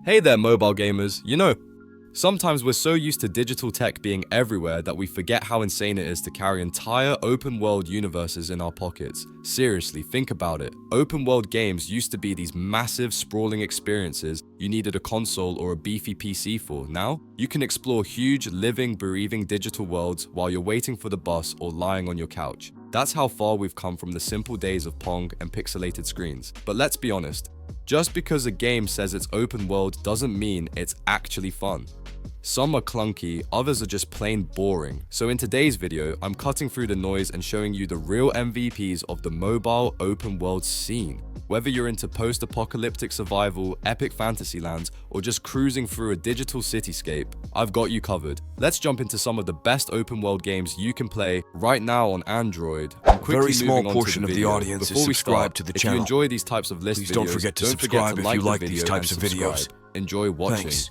Hey there, mobile gamers. Sometimes we're so used to digital tech being everywhere that we forget how insane it is to carry entire open-world universes in our pockets. Seriously, think about it. Open-world games used to be these massive, sprawling experiences you needed a console or a beefy PC for. Now, you can explore huge, living, breathing digital worlds while you're waiting for the bus or lying on your couch. That's how far we've come from the simple days of Pong and pixelated screens. But let's be honest, just because a game says it's open world doesn't mean it's actually fun. Some are clunky, others are just plain boring. So in today's video, I'm cutting through the noise and showing you the real MVPs of the mobile open world scene. Whether you're into post-apocalyptic survival, epic fantasy lands, or just cruising through a digital cityscape, I've got you covered. Let's jump into some of the best open world games you can play right now on Android. Very small portion of the audience is subscribed to the channel. If you enjoy these types of list videos, don't forget to subscribe if you like these types of videos. Enjoy watching. Thanks.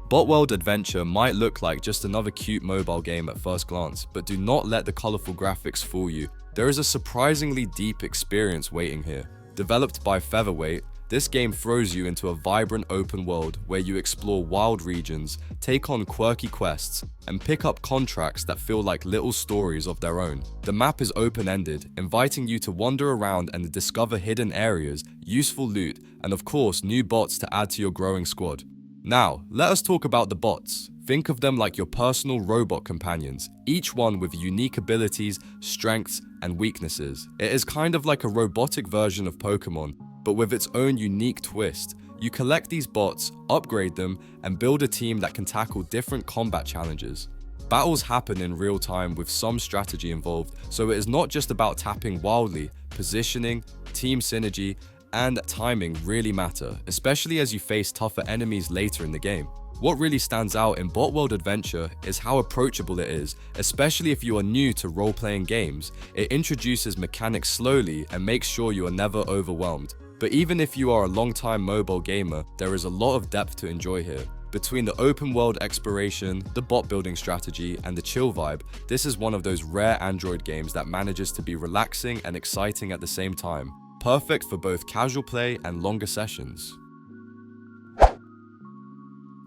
Bot World Adventure might look like just another cute mobile game at first glance, but do not let the colorful graphics fool you. There is a surprisingly deep experience waiting here. Developed by Featherweight, this game throws you into a vibrant open world where you explore wild regions, take on quirky quests, and pick up contracts that feel like little stories of their own. The map is open-ended, inviting you to wander around and discover hidden areas, useful loot, and of course new bots to add to your growing squad. Now, let us talk about the bots. Think of them like your personal robot companions, each one with unique abilities, strengths, and weaknesses. It is kind of like a robotic version of Pokemon, but with its own unique twist. You collect these bots, upgrade them, and build a team that can tackle different combat challenges. Battles happen in real time with some strategy involved, so it is not just about tapping wildly. Positioning, team synergy, and timing really matter, especially as you face tougher enemies later in the game. What really stands out in Bot World Adventure is how approachable it is, especially if you are new to role-playing games. It introduces mechanics slowly and makes sure you are never overwhelmed. But even if you are a long-time mobile gamer, there is a lot of depth to enjoy here. Between the open world exploration, the bot building strategy, and the chill vibe, this is one of those rare Android games that manages to be relaxing and exciting at the same time. Perfect for both casual play and longer sessions.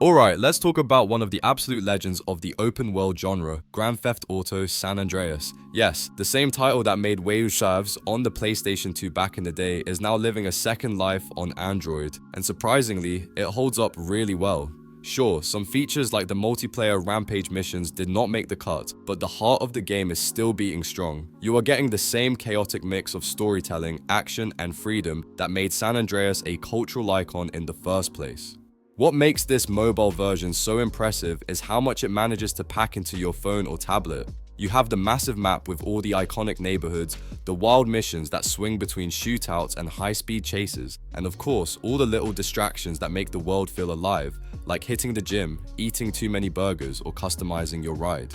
Alright, let's talk about one of the absolute legends of the open world genre, Grand Theft Auto San Andreas. Yes, the same title that made waves on the PlayStation 2 back in the day is now living a second life on Android, and surprisingly, it holds up really well. Sure, some features like the multiplayer rampage missions did not make the cut, but the heart of the game is still beating strong. You are getting the same chaotic mix of storytelling, action, and freedom that made San Andreas a cultural icon in the first place. What makes this mobile version so impressive is how much it manages to pack into your phone or tablet. You have the massive map with all the iconic neighborhoods, the wild missions that swing between shootouts and high-speed chases, and of course, all the little distractions that make the world feel alive, like hitting the gym, eating too many burgers, or customizing your ride.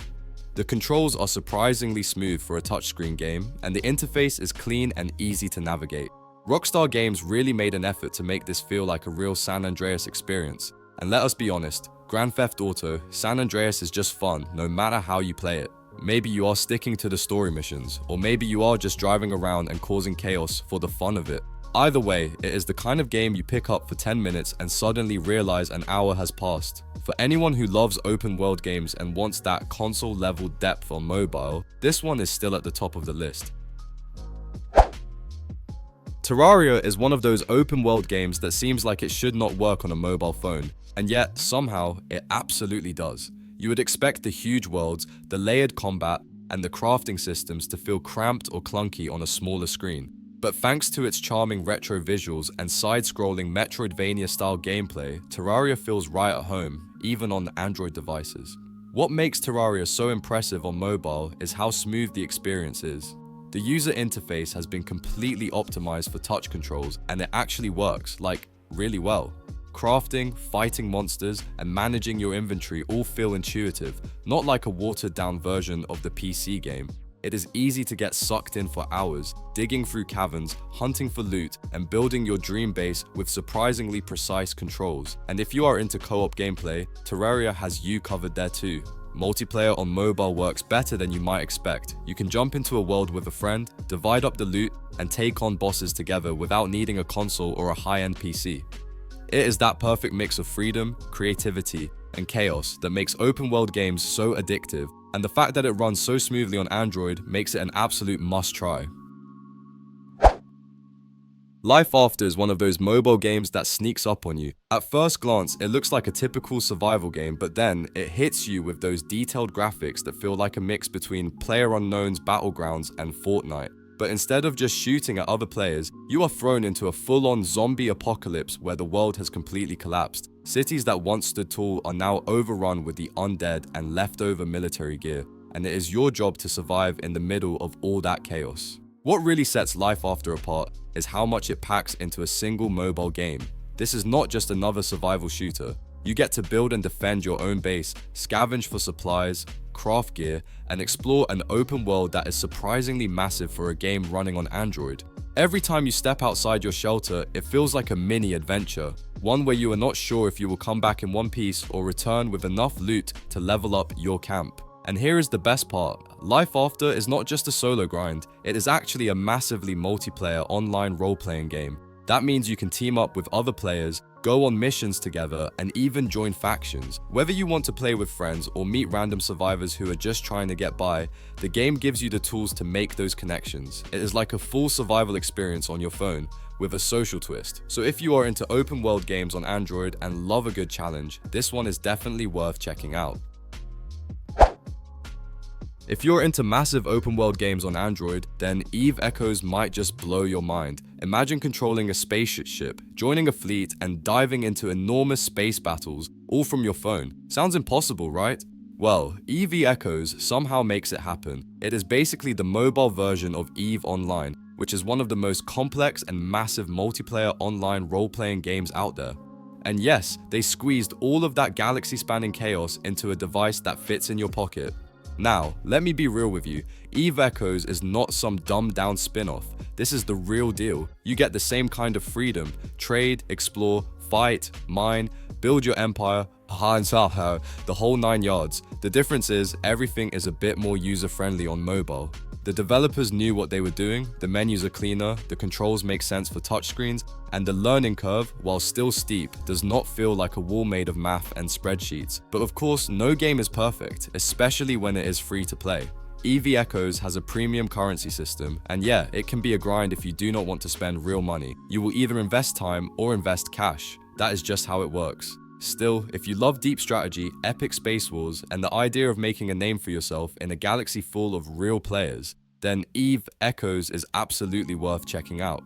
The controls are surprisingly smooth for a touchscreen game, and the interface is clean and easy to navigate. Rockstar Games really made an effort to make this feel like a real San Andreas experience. And let us be honest, Grand Theft Auto San Andreas is just fun no matter how you play it. Maybe you are sticking to the story missions, or maybe you are just driving around and causing chaos for the fun of it. Either way, it is the kind of game you pick up for 10 minutes and suddenly realize an hour has passed. For anyone who loves open world games and wants that console level depth on mobile, this one is still at the top of the list. Terraria is one of those open world games that seems like it should not work on a mobile phone, and yet somehow it absolutely does. You would expect the huge worlds, the layered combat, and the crafting systems to feel cramped or clunky on a smaller screen. But thanks to its charming retro visuals and side-scrolling Metroidvania-style gameplay, Terraria feels right at home, even on Android devices. What makes Terraria so impressive on mobile is how smooth the experience is. The user interface has been completely optimized for touch controls, and it actually works, like, really well. Crafting, fighting monsters, and managing your inventory all feel intuitive, not like a watered-down version of the PC game. It is easy to get sucked in for hours, digging through caverns, hunting for loot, and building your dream base with surprisingly precise controls. And if you are into co-op gameplay, Terraria has you covered there too. Multiplayer on mobile works better than you might expect. You can jump into a world with a friend, divide up the loot, and take on bosses together without needing a console or a high-end PC. It is that perfect mix of freedom, creativity, and chaos that makes open world games so addictive, and the fact that it runs so smoothly on Android makes it an absolute must-try. Life After is one of those mobile games that sneaks up on you. At first glance, it looks like a typical survival game, but then it hits you with those detailed graphics that feel like a mix between PlayerUnknown's Battlegrounds and Fortnite. But instead of just shooting at other players, you are thrown into a full-on zombie apocalypse where the world has completely collapsed. Cities that once stood tall are now overrun with the undead and leftover military gear, and it is your job to survive in the middle of all that chaos. What really sets Life After apart is how much it packs into a single mobile game. This is not just another survival shooter. You get to build and defend your own base, scavenge for supplies, craft gear, and explore an open world that is surprisingly massive for a game running on Android. Every time you step outside your shelter, it feels like a mini adventure, one where you are not sure if you will come back in one piece or return with enough loot to level up your camp. And here is the best part. Life After is not just a solo grind, it is actually a massively multiplayer online role-playing game. That means you can team up with other players, go on missions together, and even join factions. Whether you want to play with friends or meet random survivors who are just trying to get by, the game gives you the tools to make those connections. It is like a full survival experience on your phone, with a social twist. So if you are into open world games on Android and love a good challenge, this one is definitely worth checking out. If you're into massive open world games on Android, then Eve Echoes might just blow your mind. Imagine controlling a spaceship, joining a fleet, and diving into enormous space battles, all from your phone. Sounds impossible, right? Well, Eve Echoes somehow makes it happen. It is basically the mobile version of EVE Online, which is one of the most complex and massive multiplayer online role-playing games out there. And yes, they squeezed all of that galaxy-spanning chaos into a device that fits in your pocket. Now, let me be real with you, Eve Echoes is not some dumbed-down spin-off. This is the real deal. You get the same kind of freedom, trade, explore, fight, mine, build your empire, the whole 9 yards. The difference is, everything is a bit more user-friendly on mobile. The developers knew what they were doing, the menus are cleaner, the controls make sense for touchscreens, and the learning curve, while still steep, does not feel like a wall made of math and spreadsheets. But of course, no game is perfect, especially when it is free to play. Eve Echoes has a premium currency system, and yeah, it can be a grind if you do not want to spend real money. You will either invest time or invest cash. That is just how it works. Still, if you love deep strategy, epic space wars, and the idea of making a name for yourself in a galaxy full of real players, then Eve Echoes is absolutely worth checking out.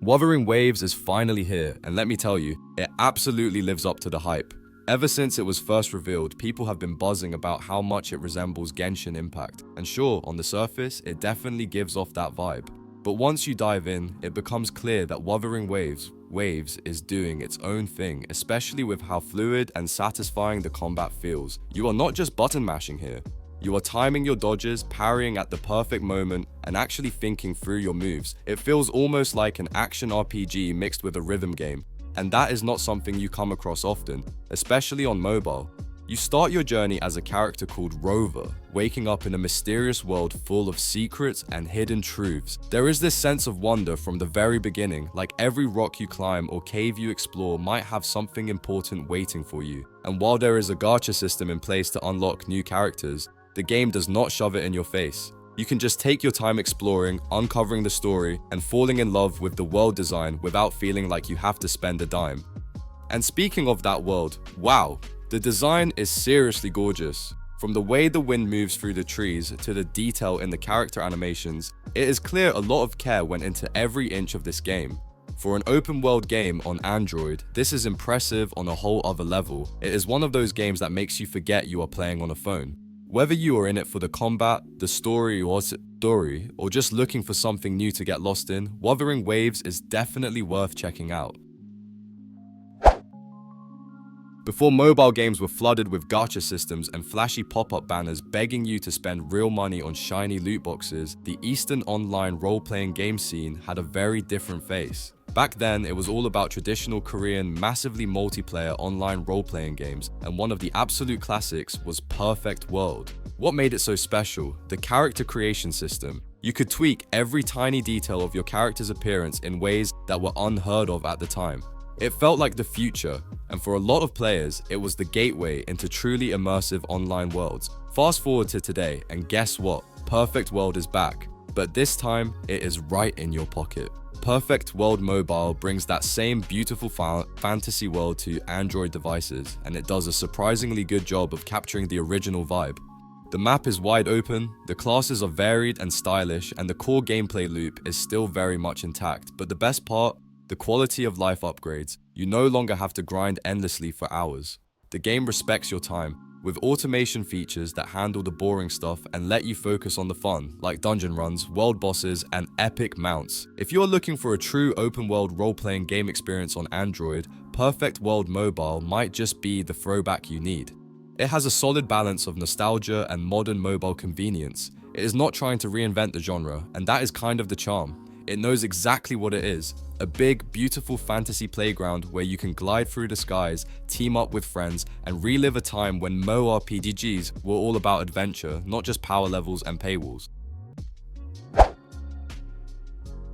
Wuthering Waves is finally here, and let me tell you, it absolutely lives up to the hype. Ever since it was first revealed, people have been buzzing about how much it resembles Genshin Impact, and sure, on the surface, it definitely gives off that vibe. But once you dive in, it becomes clear that Wuthering Waves is doing its own thing, especially with how fluid and satisfying the combat feels. You are not just button mashing here. You are timing your dodges, parrying at the perfect moment, and actually thinking through your moves. It feels almost like an action RPG mixed with a rhythm game, and that is not something you come across often, especially on mobile. You start your journey as a character called Rover, waking up in a mysterious world full of secrets and hidden truths. There is this sense of wonder from the very beginning, like every rock you climb or cave you explore might have something important waiting for you. And while there is a gacha system in place to unlock new characters, the game does not shove it in your face. You can just take your time exploring, uncovering the story, and falling in love with the world design without feeling like you have to spend a dime. And speaking of that world, wow! The design is seriously gorgeous. From the way the wind moves through the trees to the detail in the character animations, it is clear a lot of care went into every inch of this game. For an open world game on Android, this is impressive on a whole other level. It is one of those games that makes you forget you are playing on a phone. Whether you are in it for the combat, the story, or just looking for something new to get lost in, Wuthering Waves is definitely worth checking out. Before mobile games were flooded with gacha systems and flashy pop-up banners begging you to spend real money on shiny loot boxes, the Eastern online role-playing game scene had a very different face. Back then, it was all about traditional Korean, massively multiplayer online role-playing games, and one of the absolute classics was Perfect World. What made it so special? The character creation system. You could tweak every tiny detail of your character's appearance in ways that were unheard of at the time. It felt like the future, and for a lot of players, it was the gateway into truly immersive online worlds. Fast forward to today, and guess what? Perfect World is back, but this time, it is right in your pocket. Perfect World Mobile brings that same beautiful fantasy world to Android devices, and it does a surprisingly good job of capturing the original vibe. The map is wide open, the classes are varied and stylish, and the core gameplay loop is still very much intact, but the best part? The quality of life upgrades. You no longer have to grind endlessly for hours. The game respects your time, with automation features that handle the boring stuff and let you focus on the fun, like dungeon runs, world bosses, and epic mounts. If you're looking for a true open-world role-playing game experience on Android, Perfect World Mobile might just be the throwback you need. It has a solid balance of nostalgia and modern mobile convenience. It is not trying to reinvent the genre, and that is kind of the charm. It knows exactly what it is, a big, beautiful fantasy playground where you can glide through the skies, team up with friends, and relive a time when MMORPGs were all about adventure, not just power levels and paywalls.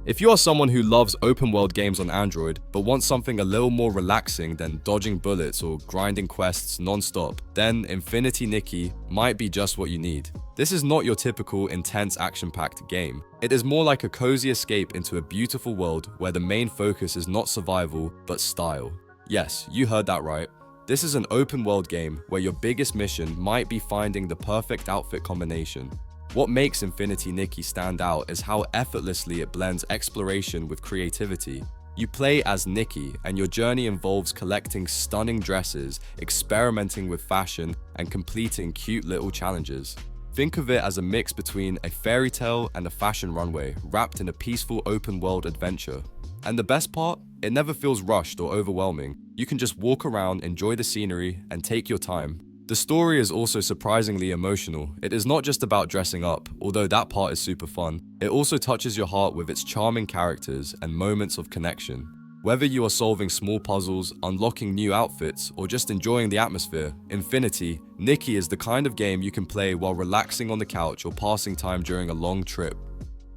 If you are someone who loves open world games on Android, but wants something a little more relaxing than dodging bullets or grinding quests non-stop, then Infinity Nikki might be just what you need. This is not your typical intense action-packed game. It is more like a cozy escape into a beautiful world where the main focus is not survival, but style. Yes, you heard that right. This is an open world game where your biggest mission might be finding the perfect outfit combination. What makes Infinity Nikki stand out is how effortlessly it blends exploration with creativity. You play as Nikki, and your journey involves collecting stunning dresses, experimenting with fashion, and completing cute little challenges. Think of it as a mix between a fairy tale and a fashion runway, wrapped in a peaceful open-world adventure. And the best part? It never feels rushed or overwhelming. You can just walk around, enjoy the scenery, and take your time. The story is also surprisingly emotional. It is not just about dressing up, although that part is super fun. It also touches your heart with its charming characters and moments of connection. Whether you are solving small puzzles, unlocking new outfits, or just enjoying the atmosphere, Infinity Nikki is the kind of game you can play while relaxing on the couch or passing time during a long trip.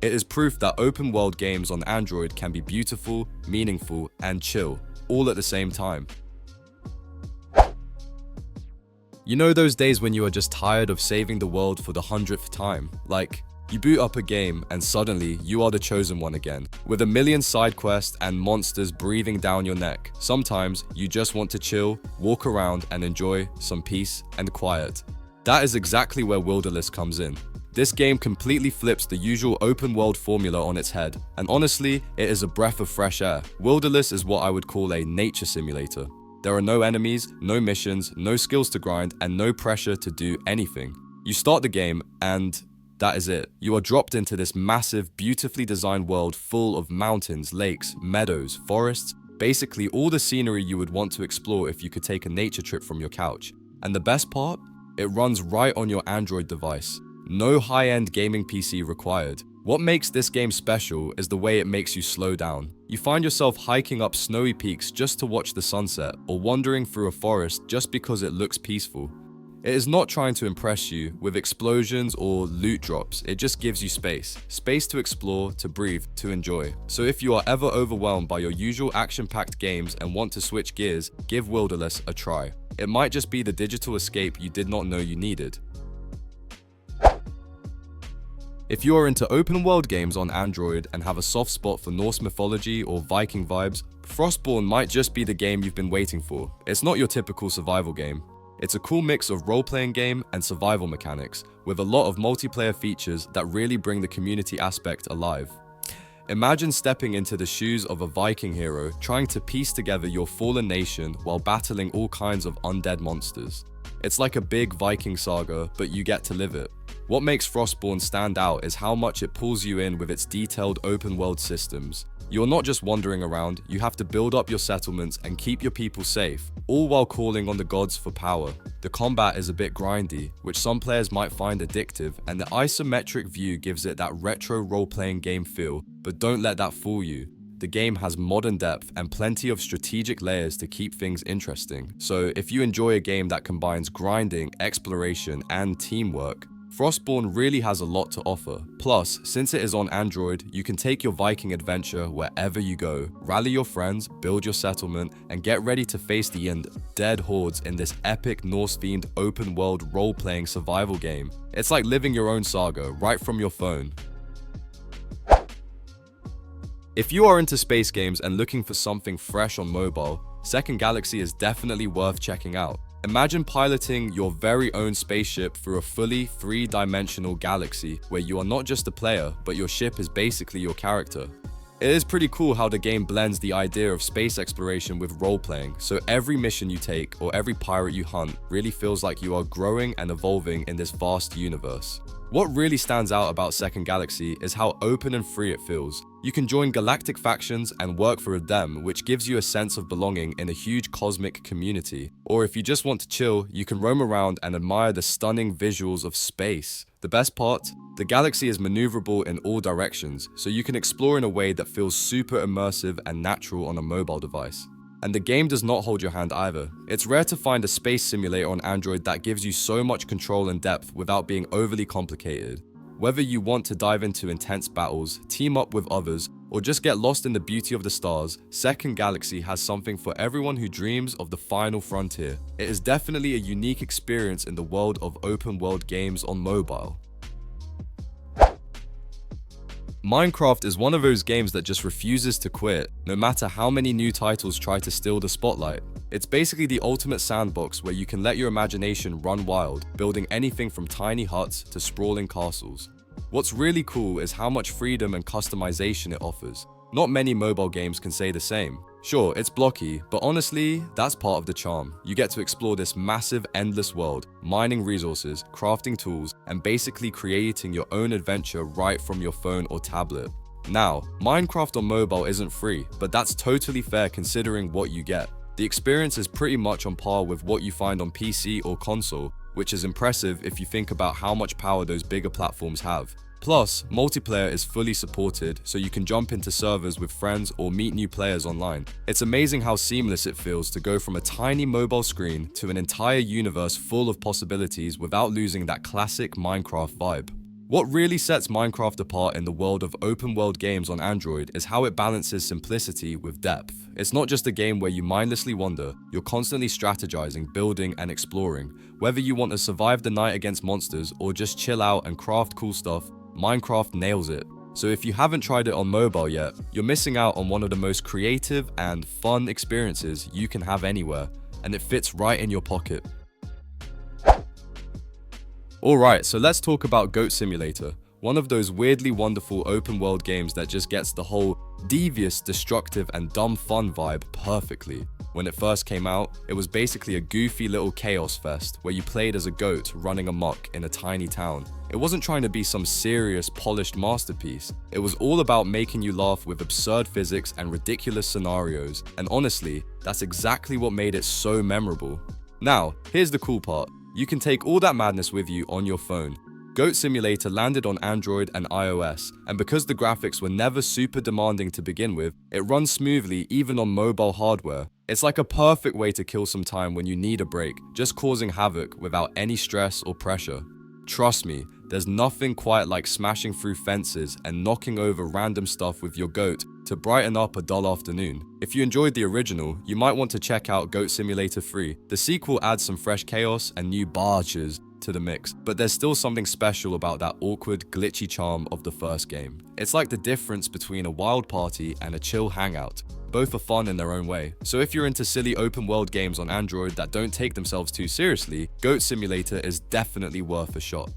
It is proof that open world games on Android can be beautiful, meaningful, and chill, all at the same time. You know those days when you are just tired of saving the world for the 100th time? Like, you boot up a game and suddenly you are the chosen one again, with a million side quests and monsters breathing down your neck. Sometimes you just want to chill, walk around, and enjoy some peace and quiet. That is exactly where Wilderless comes in. This game completely flips the usual open world formula on its head, and honestly, it is a breath of fresh air. Wilderless is what I would call a nature simulator. There are no enemies, no missions, no skills to grind, and no pressure to do anything. You start the game, and that is it. You are dropped into this massive, beautifully designed world full of mountains, lakes, meadows, forests, basically all the scenery you would want to explore if you could take a nature trip from your couch. And the best part? It runs right on your Android device. No high-end gaming PC required. What makes this game special is the way it makes you slow down. You find yourself hiking up snowy peaks just to watch the sunset, or wandering through a forest just because it looks peaceful. It is not trying to impress you with explosions or loot drops, it just gives you space. Space to explore, to breathe, to enjoy. So if you are ever overwhelmed by your usual action-packed games and want to switch gears, give Wilderless a try. It might just be the digital escape you did not know you needed. If you are into open world games on Android and have a soft spot for Norse mythology or Viking vibes, Frostborn might just be the game you've been waiting for. It's not your typical survival game. It's a cool mix of role-playing game and survival mechanics, with a lot of multiplayer features that really bring the community aspect alive. Imagine stepping into the shoes of a Viking hero, trying to piece together your fallen nation while battling all kinds of undead monsters. It's like a big Viking saga, but you get to live it. What makes Frostborn stand out is how much it pulls you in with its detailed open world systems. You're not just wandering around, you have to build up your settlements and keep your people safe, all while calling on the gods for power. The combat is a bit grindy, which some players might find addictive, and the isometric view gives it that retro role-playing game feel, but don't let that fool you. The game has modern depth and plenty of strategic layers to keep things interesting. So if you enjoy a game that combines grinding, exploration, and teamwork, Frostborn really has a lot to offer. Plus, since it is on Android, you can take your Viking adventure wherever you go, rally your friends, build your settlement, and get ready to face the undead hordes in this epic Norse-themed open-world role-playing survival game. It's like living your own saga right from your phone. If you are into space games and looking for something fresh on mobile, Second Galaxy is definitely worth checking out. Imagine piloting your very own spaceship through a fully three-dimensional galaxy where you are not just a player, but your ship is basically your character. It is pretty cool how the game blends the idea of space exploration with role-playing, so every mission you take or every pirate you hunt really feels like you are growing and evolving in this vast universe. What really stands out about Second Galaxy is how open and free it feels. You can join galactic factions and work for them, which gives you a sense of belonging in a huge cosmic community. Or if you just want to chill, you can roam around and admire the stunning visuals of space. The best part? The galaxy is maneuverable in all directions, so you can explore in a way that feels super immersive and natural on a mobile device. And the game does not hold your hand either. It's rare to find a space simulator on Android that gives you so much control and depth without being overly complicated. Whether you want to dive into intense battles, team up with others, or just get lost in the beauty of the stars, Second Galaxy has something for everyone who dreams of the final frontier. It is definitely a unique experience in the world of open-world games on mobile. Minecraft is one of those games that just refuses to quit, no matter how many new titles try to steal the spotlight. It's basically the ultimate sandbox where you can let your imagination run wild, building anything from tiny huts to sprawling castles. What's really cool is how much freedom and customization it offers. Not many mobile games can say the same. Sure, it's blocky, but honestly, that's part of the charm. You get to explore this massive, endless world, mining resources, crafting tools, and basically creating your own adventure right from your phone or tablet. Now, Minecraft on mobile isn't free, but that's totally fair considering what you get. The experience is pretty much on par with what you find on PC or console, which is impressive if you think about how much power those bigger platforms have. Plus, multiplayer is fully supported, so you can jump into servers with friends or meet new players online. It's amazing how seamless it feels to go from a tiny mobile screen to an entire universe full of possibilities without losing that classic Minecraft vibe. What really sets Minecraft apart in the world of open-world games on Android is how it balances simplicity with depth. It's not just a game where you mindlessly wander, you're constantly strategizing, building, and exploring. Whether you want to survive the night against monsters or just chill out and craft cool stuff, Minecraft nails it. So if you haven't tried it on mobile yet, you're missing out on one of the most creative and fun experiences you can have anywhere, and it fits right in your pocket. Alright, so let's talk about Goat Simulator, one of those weirdly wonderful open world games that just gets the whole devious, destructive, and dumb fun vibe perfectly. When it first came out, it was basically a goofy little chaos fest where you played as a goat running amok in a tiny town. It wasn't trying to be some serious, polished masterpiece. It was all about making you laugh with absurd physics and ridiculous scenarios, and honestly, that's exactly what made it so memorable. Now, here's the cool part. You can take all that madness with you on your phone. Goat Simulator landed on Android and iOS, and because the graphics were never super demanding to begin with, it runs smoothly even on mobile hardware. It's like a perfect way to kill some time when you need a break, just causing havoc without any stress or pressure. Trust me, there's nothing quite like smashing through fences and knocking over random stuff with your goat to brighten up a dull afternoon. If you enjoyed the original, you might want to check out Goat Simulator 3. The sequel adds some fresh chaos and new barges to the mix, but there's still something special about that awkward, glitchy charm of the first game. It's like the difference between a wild party and a chill hangout. Both are fun in their own way. So if you're into silly open world games on Android that don't take themselves too seriously, Goat Simulator is definitely worth a shot.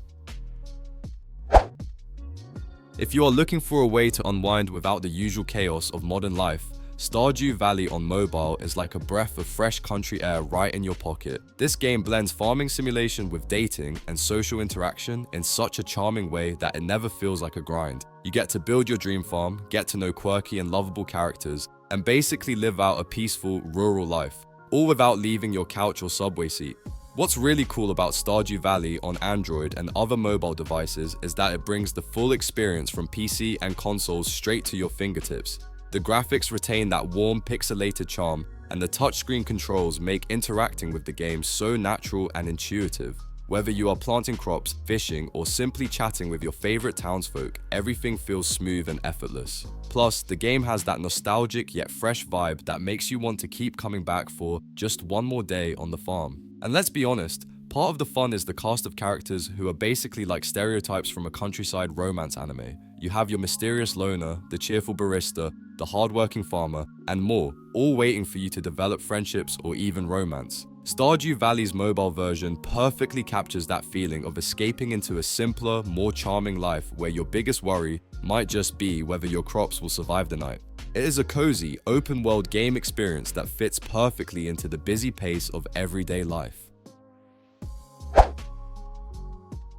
If you are looking for a way to unwind without the usual chaos of modern life, Stardew Valley on mobile is like a breath of fresh country air right in your pocket. This game blends farming simulation with dating and social interaction in such a charming way that it never feels like a grind. You get to build your dream farm, get to know quirky and lovable characters, and basically live out a peaceful rural life, all without leaving your couch or subway seat. What's really cool about Stardew Valley on Android and other mobile devices is that it brings the full experience from PC and consoles straight to your fingertips. The graphics retain that warm, pixelated charm, and the touchscreen controls make interacting with the game so natural and intuitive. Whether you are planting crops, fishing, or simply chatting with your favorite townsfolk, everything feels smooth and effortless. Plus, the game has that nostalgic yet fresh vibe that makes you want to keep coming back for just one more day on the farm. And let's be honest, part of the fun is the cast of characters who are basically like stereotypes from a countryside romance anime. You have your mysterious loner, the cheerful barista, the hardworking farmer, and more, all waiting for you to develop friendships or even romance. Stardew Valley's mobile version perfectly captures that feeling of escaping into a simpler, more charming life where your biggest worry might just be whether your crops will survive the night. It is a cozy, open-world game experience that fits perfectly into the busy pace of everyday life.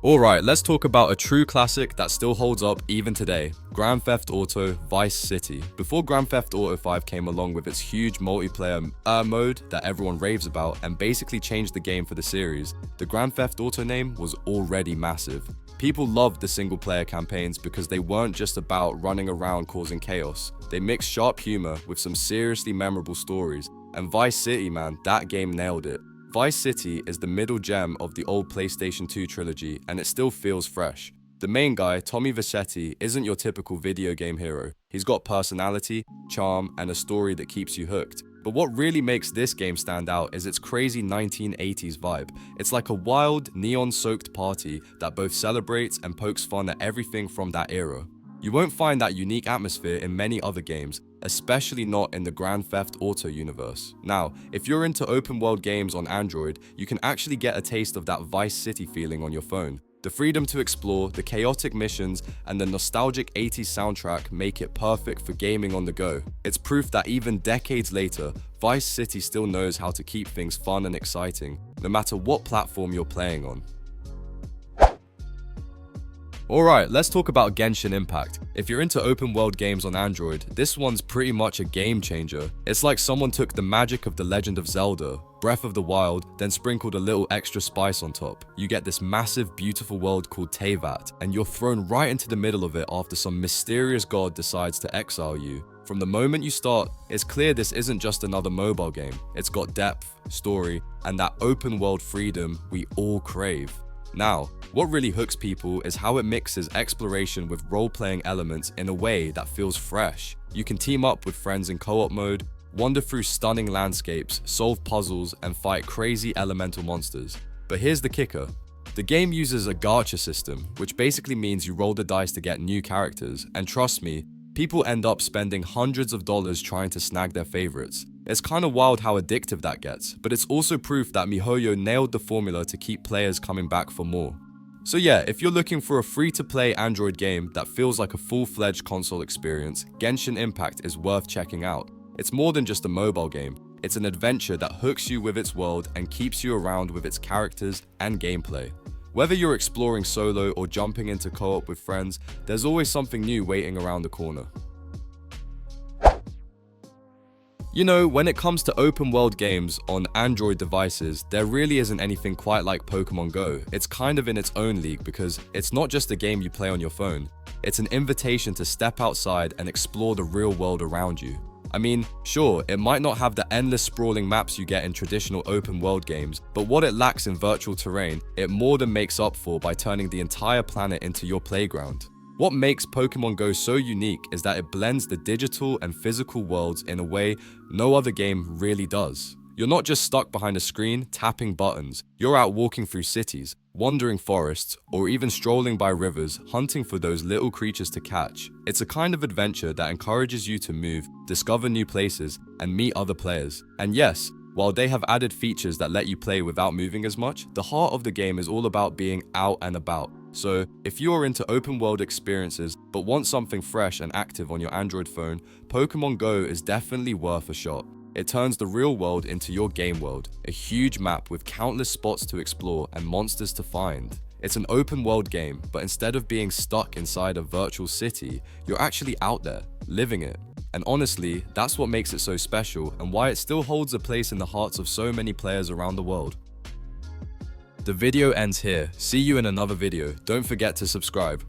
Alright, let's talk about a true classic that still holds up even today, Grand Theft Auto Vice City. Before Grand Theft Auto 5 came along with its huge multiplayer mode that everyone raves about and basically changed the game for the series, the Grand Theft Auto name was already massive. People loved the single-player campaigns because they weren't just about running around causing chaos. They mixed sharp humor with some seriously memorable stories, and Vice City, man, that game nailed it. Vice City is the middle gem of the old PlayStation 2 trilogy, and it still feels fresh. The main guy, Tommy Vercetti, isn't your typical video game hero. He's got personality, charm, and a story that keeps you hooked. But what really makes this game stand out is its crazy 1980s vibe. It's like a wild, neon-soaked party that both celebrates and pokes fun at everything from that era. You won't find that unique atmosphere in many other games, especially not in the Grand Theft Auto universe. Now, if you're into open world games on Android, you can actually get a taste of that Vice City feeling on your phone. The freedom to explore, the chaotic missions, and the nostalgic 80s soundtrack make it perfect for gaming on the go. It's proof that even decades later, Vice City still knows how to keep things fun and exciting, no matter what platform you're playing on. Alright, let's talk about Genshin Impact. If you're into open world games on Android, this one's pretty much a game changer. It's like someone took the magic of The Legend of Zelda, Breath of the Wild, then sprinkled a little extra spice on top. You get this massive, beautiful world called Teyvat, and you're thrown right into the middle of it after some mysterious god decides to exile you. From the moment you start, it's clear this isn't just another mobile game. It's got depth, story, and that open world freedom we all crave. Now, what really hooks people is how it mixes exploration with role-playing elements in a way that feels fresh. You can team up with friends in co-op mode, wander through stunning landscapes, solve puzzles, and fight crazy elemental monsters. But here's the kicker. The game uses a gacha system, which basically means you roll the dice to get new characters, and trust me, people end up spending hundreds of dollars trying to snag their favorites. It's kinda wild how addictive that gets, but it's also proof that MiHoYo nailed the formula to keep players coming back for more. So yeah, if you're looking for a free-to-play Android game that feels like a full-fledged console experience, Genshin Impact is worth checking out. It's more than just a mobile game, it's an adventure that hooks you with its world and keeps you around with its characters and gameplay. Whether you're exploring solo or jumping into co-op with friends, there's always something new waiting around the corner. You know, when it comes to open world games on Android devices, there really isn't anything quite like Pokemon Go. It's kind of in its own league because it's not just a game you play on your phone. It's an invitation to step outside and explore the real world around you. I mean, sure, it might not have the endless sprawling maps you get in traditional open world games, but what it lacks in virtual terrain, it more than makes up for by turning the entire planet into your playground. What makes Pokemon Go so unique is that it blends the digital and physical worlds in a way no other game really does. You're not just stuck behind a screen, tapping buttons. You're out walking through cities, wandering forests, or even strolling by rivers, hunting for those little creatures to catch. It's a kind of adventure that encourages you to move, discover new places, and meet other players. And yes, while they have added features that let you play without moving as much, the heart of the game is all about being out and about. So, if you are into open world experiences but want something fresh and active on your Android phone, Pokemon Go is definitely worth a shot. It turns the real world into your game world, a huge map with countless spots to explore and monsters to find. It's an open world game, but instead of being stuck inside a virtual city, you're actually out there, living it. And honestly, that's what makes it so special and why it still holds a place in the hearts of so many players around the world. The video ends here. See you in another video. Don't forget to subscribe.